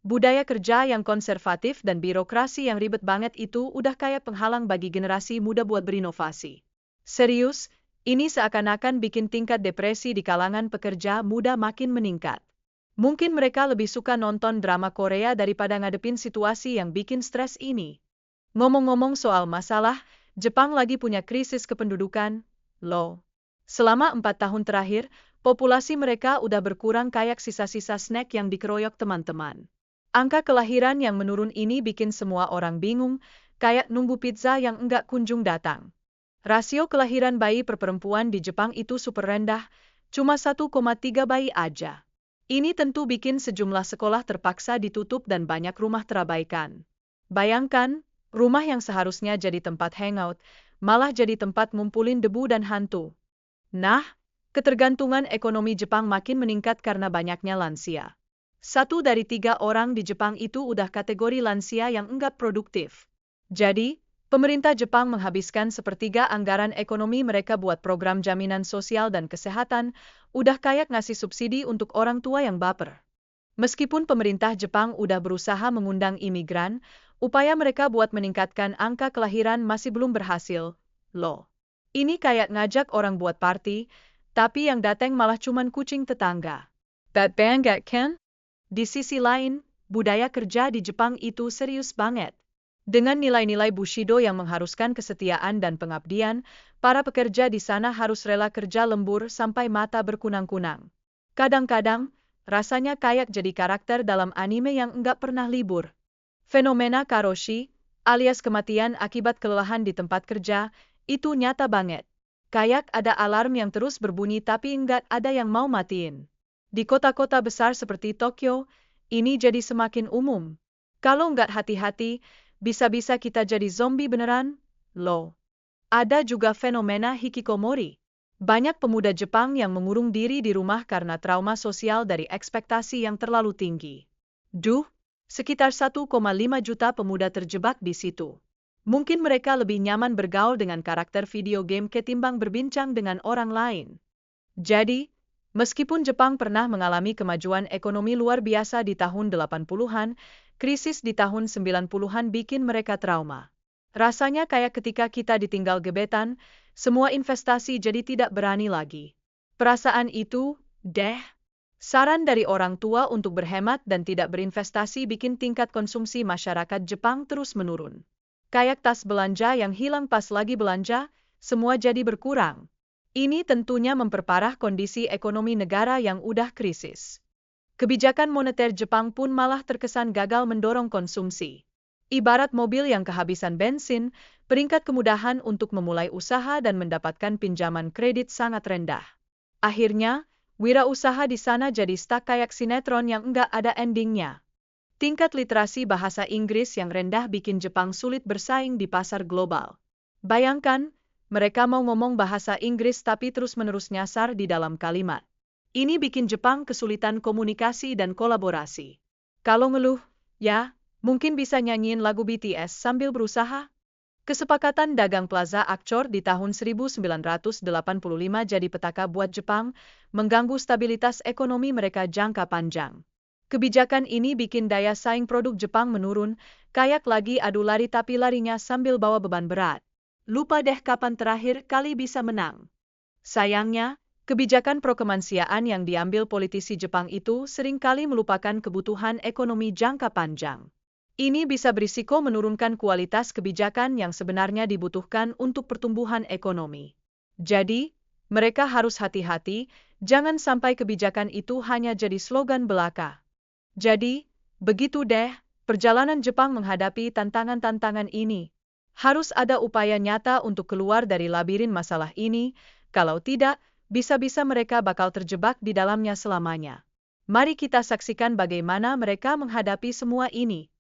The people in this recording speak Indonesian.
Budaya kerja yang konservatif dan birokrasi yang ribet banget itu udah kayak penghalang bagi generasi muda buat berinovasi. Serius, ini seakan-akan bikin tingkat depresi di kalangan pekerja muda makin meningkat. Mungkin mereka lebih suka nonton drama Korea daripada ngadepin situasi yang bikin stres ini. Ngomong-ngomong soal masalah, Jepang lagi punya krisis kependudukan, loh. Selama 4 tahun terakhir, populasi mereka udah berkurang kayak sisa-sisa snack yang dikeroyok teman-teman. Angka kelahiran yang menurun ini bikin semua orang bingung, kayak nunggu pizza yang enggak kunjung datang. Rasio kelahiran bayi per perempuan di Jepang itu super rendah, cuma 1,3 bayi aja. Ini tentu bikin sejumlah sekolah terpaksa ditutup dan banyak rumah terabaikan. Bayangkan, rumah yang seharusnya jadi tempat hangout, malah jadi tempat ngumpulin debu dan hantu. Nah, ketergantungan ekonomi Jepang makin meningkat karena banyaknya lansia. 1 dari 3 orang di Jepang itu udah kategori lansia yang enggak produktif. Jadi, pemerintah Jepang menghabiskan sepertiga anggaran ekonomi mereka buat program jaminan sosial dan kesehatan, udah kayak ngasih subsidi untuk orang tua yang baper. Meskipun pemerintah Jepang udah berusaha mengundang imigran, upaya mereka buat meningkatkan angka kelahiran masih belum berhasil, loh. Ini kayak ngajak orang buat party, tapi yang datang malah cuman kucing tetangga. That bangga kan? Di sisi lain, budaya kerja di Jepang itu serius banget. Dengan nilai-nilai Bushido yang mengharuskan kesetiaan dan pengabdian, para pekerja di sana harus rela kerja lembur sampai mata berkunang-kunang. Kadang-kadang, rasanya kayak jadi karakter dalam anime yang enggak pernah libur. Fenomena karoshi, alias kematian akibat kelelahan di tempat kerja, itu nyata banget. Kayak ada alarm yang terus berbunyi tapi enggak ada yang mau matiin. Di kota-kota besar seperti Tokyo, ini jadi semakin umum. Kalau nggak hati-hati, bisa-bisa kita jadi zombie beneran, loh. Ada juga fenomena hikikomori. Banyak pemuda Jepang yang mengurung diri di rumah karena trauma sosial dari ekspektasi yang terlalu tinggi. Sekitar 1,5 juta pemuda terjebak di situ. Mungkin mereka lebih nyaman bergaul dengan karakter video game ketimbang berbincang dengan orang lain. Jadi, meskipun Jepang pernah mengalami kemajuan ekonomi luar biasa di tahun 80-an, krisis di tahun 90-an bikin mereka trauma. Rasanya kayak ketika kita ditinggal gebetan, semua investasi jadi tidak berani lagi. Perasaan itu, saran dari orang tua untuk berhemat dan tidak berinvestasi bikin tingkat konsumsi masyarakat Jepang terus menurun. Kayak tas belanja yang hilang pas lagi belanja, semua jadi berkurang. Ini tentunya memperparah kondisi ekonomi negara yang udah krisis. Kebijakan moneter Jepang pun malah terkesan gagal mendorong konsumsi. Ibarat mobil yang kehabisan bensin, peringkat kemudahan untuk memulai usaha dan mendapatkan pinjaman kredit sangat rendah. Akhirnya, wirausaha di sana jadi stuck kayak sinetron yang enggak ada endingnya. Tingkat literasi bahasa Inggris yang rendah bikin Jepang sulit bersaing di pasar global. Bayangkan, mereka mau ngomong bahasa Inggris tapi terus-menerus nyasar di dalam kalimat. Ini bikin Jepang kesulitan komunikasi dan kolaborasi. Kalau ngeluh, ya, mungkin bisa nyanyiin lagu BTS sambil berusaha. Kesepakatan dagang Plaza Accord di tahun 1985 jadi petaka buat Jepang, mengganggu stabilitas ekonomi mereka jangka panjang. Kebijakan ini bikin daya saing produk Jepang menurun, kayak lagi adu lari tapi larinya sambil bawa beban berat. Lupa deh kapan terakhir kali bisa menang. Sayangnya, kebijakan pro-kemanusiaan yang diambil politisi Jepang itu seringkali melupakan kebutuhan ekonomi jangka panjang. Ini bisa berisiko menurunkan kualitas kebijakan yang sebenarnya dibutuhkan untuk pertumbuhan ekonomi. Jadi, mereka harus hati-hati, jangan sampai kebijakan itu hanya jadi slogan belaka. Jadi, begitu deh, perjalanan Jepang menghadapi tantangan-tantangan ini. Harus ada upaya nyata untuk keluar dari labirin masalah ini, kalau tidak, bisa-bisa mereka bakal terjebak di dalamnya selamanya. Mari kita saksikan bagaimana mereka menghadapi semua ini.